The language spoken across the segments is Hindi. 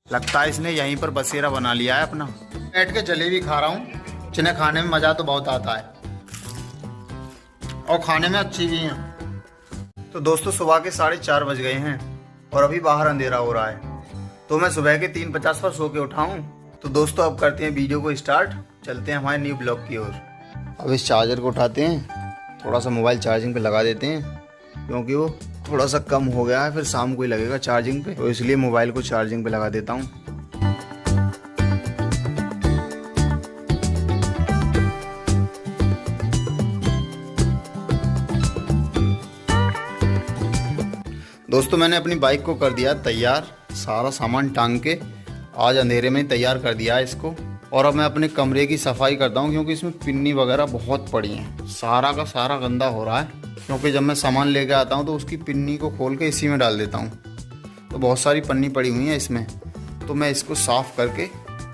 लगता है इसने यहीं पर बसेरा बना लिया है अपना। बैठ के जलेबी खा रहा हूँ, जिन्हें खाने में मज़ा तो बहुत आता है और खाने में अच्छी भी हैं। तो दोस्तों सुबह के 4:30 बज गए हैं और अभी बाहर अंधेरा हो रहा है। तो मैं सुबह के 3:50 पर सो के उठा हूँ। तो दोस्तों अब करते हैं वीडियो को स्टार्ट, चलते हैं हमारे न्यू ब्लॉग की ओर। अब इस चार्जर को उठाते हैं, थोड़ा सा मोबाइल चार्जिंग पे लगा देते हैं क्योंकि वो थोड़ा सा कम हो गया है, फिर शाम को ही लगेगा चार्जिंग पे, तो इसलिए मोबाइल को चार्जिंग पे लगा देता हूँ। दोस्तों मैंने अपनी बाइक को कर दिया तैयार, सारा सामान टांग के आज अंधेरे में तैयार कर दिया है इसको। और अब मैं अपने कमरे की सफाई करता हूँ क्योंकि इसमें पिन्नी वगैरह बहुत पड़ी हैं, सारा का सारा गंदा हो रहा है। क्योंकि जब मैं सामान लेके आता हूँ तो उसकी पिन्नी को खोल के इसी में डाल देता हूँ, तो बहुत सारी पन्नी पड़ी हुई है इसमें। तो मैं इसको साफ़ करके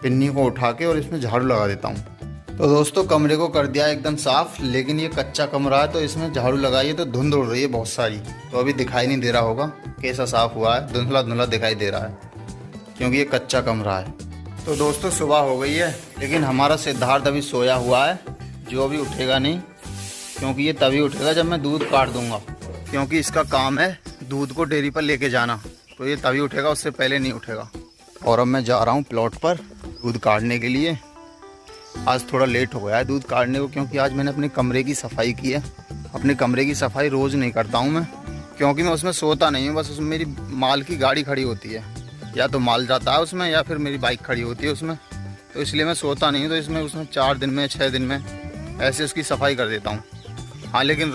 पिन्नी को उठा के और इसमें झाड़ू लगा देता हूँ। तो दोस्तों कमरे को कर दिया एकदम साफ़, लेकिन ये कच्चा कमरा है तो इसमें झाड़ू लगाइए तो धुंध उड़ रही है बहुत सारी, तो अभी दिखाई नहीं दे रहा होगा कैसा साफ़ हुआ है, धुंधला धुंधला दिखाई दे रहा है क्योंकि ये कच्चा कमरा है। तो दोस्तों सुबह हो गई है, लेकिन हमारा सिद्धार्थ अभी सोया हुआ है, जो अभी उठेगा नहीं, क्योंकि ये तभी उठेगा जब मैं दूध काट दूंगा, क्योंकि इसका काम है दूध को डेयरी पर लेके जाना, तो ये तभी उठेगा, उससे पहले नहीं उठेगा। और अब मैं जा रहा हूँ प्लॉट पर दूध काटने के लिए। आज थोड़ा लेट हो गया है दूध काटने को, क्योंकि आज मैंने अपने कमरे की सफाई की है। अपने कमरे की सफाई रोज़ नहीं करता हूँ मैं, क्योंकि मैं उसमें सोता नहीं हूँ, बस उसमें मेरी माल की गाड़ी खड़ी होती है, या तो माल जाता है उसमें या फिर मेरी बाइक खड़ी होती है उसमें, तो इसलिए मैं सोता नहीं हूँ। तो इसमें उसमें 4 दिन में 6 दिन में ऐसे उसकी सफाई कर देता हूँ। हाँ लेकिन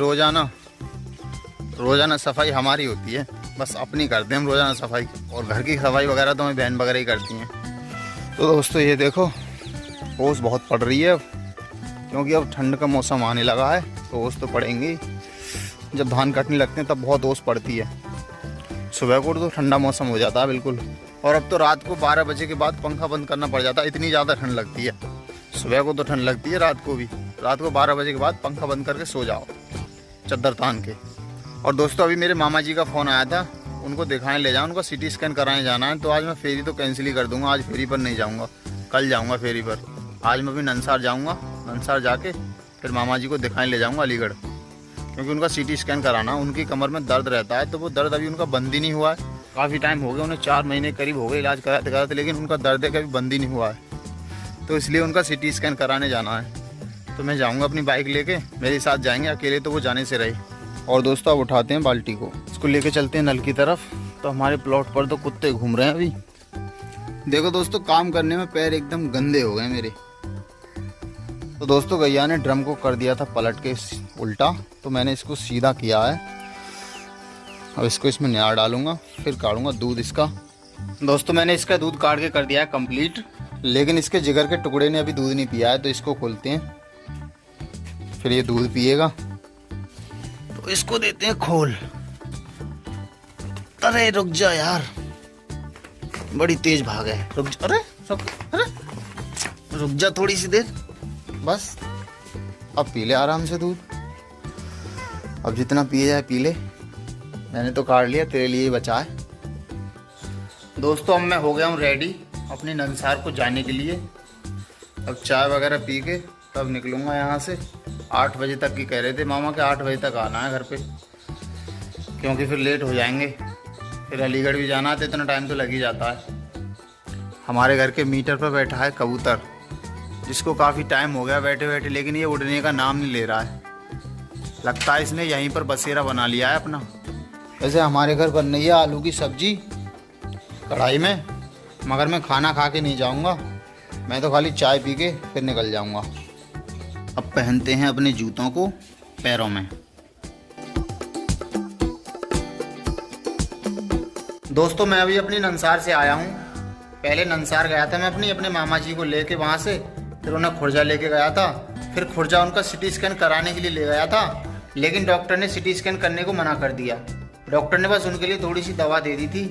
रोज़ाना सफाई हमारी होती है, बस अपनी करते हैं हम रोज़ाना सफाई, और घर की सफाई वगैरह तो हमें बहन वगैरह ही करती हैं। तो दोस्तों ये देखो ओस बहुत पड़ रही है अब, क्योंकि अब ठंड का मौसम आने लगा है, तो ओस तो पड़ेंगी। जब धान कटने लगते हैं तब बहुत ओस पड़ती है। सुबह को तो ठंडा मौसम हो जाता है बिल्कुल, और अब तो रात को 12 बजे के बाद पंखा बंद करना पड़ जाता है, इतनी ज़्यादा ठंड लगती है। सुबह को तो ठंड लगती है, रात को भी। रात को 12 बजे के बाद पंखा बंद करके सो जाओ चद्दर तान के। और दोस्तों अभी मेरे मामा जी का फ़ोन आया था, उनको दिखाने ले जाऊँ, उनका CT स्कैन कराने जाना है। तो आज मैं फेरी तो कैंसिल ही कर दूँगा, आज फेरी पर नहीं जाऊँगा, कल जाऊँगा फेरी पर। आज मैं अभी ननसार जाऊँगा, ननसार जाके फिर मामा जी को दिखाने ले जाऊँगा अलीगढ़, क्योंकि उनका CT स्कैन कराना। उनकी कमर में दर्द रहता है, तो वो दर्द अभी उनका बंद ही नहीं हुआ है। काफ़ी टाइम हो गया, उन्हें 4 महीने करीब हो गए इलाज कराते कराते, लेकिन उनका दर्द कभी बंद ही नहीं हुआ है, तो इसलिए उनका CT स्कैन कराने जाना है। तो मैं जाऊंगा अपनी बाइक लेके, मेरे साथ जाएंगे, अकेले तो वो जाने से रहे। और दोस्तों अब उठाते हैं बाल्टी को, इसको लेके चलते हैं नल की तरफ। तो हमारे प्लॉट पर तो कुत्ते घूम रहे हैं अभी। देखो दोस्तों काम करने में पैर एकदम गंदे हो गए मेरे। तो दोस्तों गैया ने ड्रम को कर दिया था पलट के उल्टा, तो मैंने इसको सीधा किया है। अब इसको इसमें नियार डालूंगा, फिर काटूंगा दूध इसका। दोस्तों मैंने इसका दूध काट के कर दिया है कंप्लीट, लेकिन इसके जिगर के टुकड़े ने अभी दूध नहीं पिया है, तो इसको खोलते हैं, फिर ये दूध पिएगा। तो इसको देते हैं खोल। अरे रुक जा यार, बड़ी तेज भाग है, रुक जा, अरे रुक जा थोड़ी सी देर बस। अब पी ले आराम से दूध, अब जितना पिए जाए पी ले। मैंने तो काट लिया, तेरे लिए ही बचा है। दोस्तों अब मैं हो गया हूँ रेडी अपने ननसार को जाने के लिए। अब चाय वगैरह पी के तब निकलूँगा यहाँ से। 8 बजे तक की कह रहे थे मामा के, 8 बजे तक आना है घर पे, क्योंकि फिर लेट हो जाएंगे, फिर अलीगढ़ भी जाना है, तो इतना टाइम तो लग ही जाता है। हमारे घर के मीटर पर बैठा है कबूतर, जिसको काफ़ी टाइम हो गया बैठे बैठे, लेकिन ये उड़ने का नाम नहीं ले रहा है। लगता है इसने यहीं पर बसेरा बना लिया है अपना। वैसे हमारे घर बन रही है आलू की सब्जी कढ़ाई में, मगर मैं खाना खा के नहीं जाऊंगा, मैं तो खाली चाय पी के फिर निकल जाऊंगा। अब पहनते हैं अपने जूतों को पैरों में। दोस्तों मैं अभी अपनी ननसार से आया हूँ। पहले ननसार गया था मैं अपने मामा जी को लेके, वहाँ से फिर उन्हें खुर्जा लेके गया था, फिर खुर्जा उनका CT स्कैन कराने के लिए ले गया था, लेकिन डॉक्टर ने CT स्कैन करने को मना कर दिया। डॉक्टर ने बस उनके लिए थोड़ी सी दवा दे दी थी,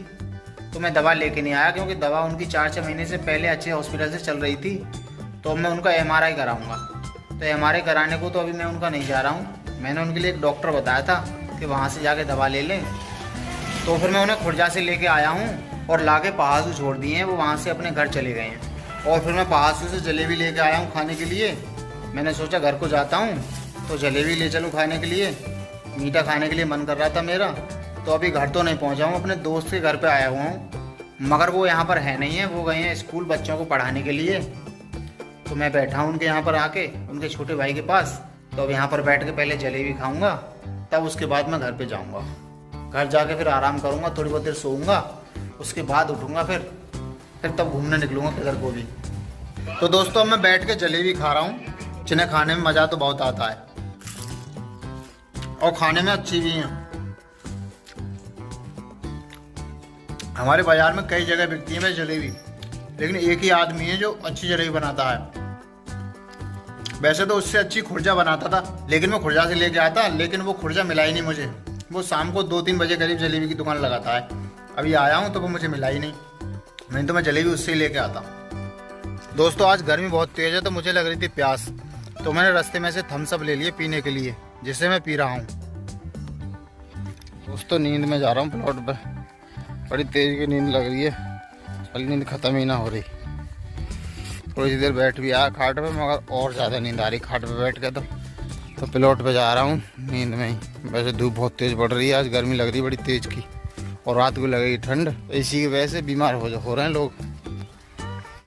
तो मैं दवा लेके नहीं आया, क्योंकि दवा उनकी 4-6 महीने से पहले अच्छे हॉस्पिटल से चल रही थी। तो अब मैं उनका MRI कराऊंगा, तो MRI कराने को तो अभी मैं उनका नहीं जा रहा हूँ। मैंने उनके लिए एक डॉक्टर बताया था कि वहाँ से जाके दवा ले लें, तो फिर मैं उन्हें खुर्जा से लेके आया हूँ और ला के पहासू छोड़ दिए हैं, वो वहाँ से अपने घर चले गए हैं। और फिर मैं पहासू से जलेबी लेके आया हूँ खाने के लिए। मैंने सोचा घर को जाता हूँ तो जलेबी ले चलूँ खाने के लिए, मीठा खाने के लिए मन कर रहा था मेरा। तो अभी घर तो नहीं पहुँचा हूँ, अपने दोस्त के घर पर आया हुआ हूँ, मगर वो यहाँ पर है नहीं है, वो गए हैं स्कूल बच्चों को पढ़ाने के लिए। तो मैं बैठा हूँ उनके यहाँ पर आके, उनके छोटे भाई के पास। तो अब यहाँ पर बैठ के पहले जलेबी खाऊंगा, तब उसके बाद मैं घर पे जाऊँगा। घर जाके फिर आराम करूँगा, थोड़ी बहुत देर सोऊंगा, उसके बाद उठूँगा फिर तब घूमने निकलूँगा किधर को भी। तो दोस्तों अब मैं बैठ के जलेबी खा रहा हूँ, जिन्हें खाने में मज़ा तो बहुत आता है और खाने में अच्छी भी हैं। हमारे बाज़ार में कई जगह बिकती है भाई जलेबी, लेकिन एक ही आदमी है जो अच्छी जलेबी बनाता है। वैसे तो उससे अच्छी खुर्जा बनाता था, लेकिन मैं खुर्जा से लेके आता, लेकिन वो खुर्जा मिला ही नहीं मुझे। वो शाम को 2-3 बजे करीब जलेबी की दुकान लगाता है। अभी आया हूँ तो वो मुझे मिला ही नहीं, नहीं तो मैं जलेबी उससे ही लेके आता। दोस्तों आज गर्मी बहुत तेज़ है, तो मुझे लग रही थी प्यास, तो मैंने रास्ते में से थम्स अप ले लिए पीने के लिए, जिससे मैं पी रहा हूँ। दोस्तों नींद में जा रहा हूँ प्लॉट पर, बड़ी तेज़ की नींद लग रही है, कल नींद ख़त्म ही ना हो रही। थोड़ी सी देर बैठ भी आया खाट पे, मगर और ज़्यादा नींद आ रही खाट पे बैठ के। तो प्लॉट पे जा रहा हूँ नींद में ही। वैसे धूप बहुत तेज़ पड़ रही है, आज गर्मी लग रही है बड़ी तेज़ की, और रात को लगेगी ठंड। इसी की वजह से बीमार हो रहे हैं लोग।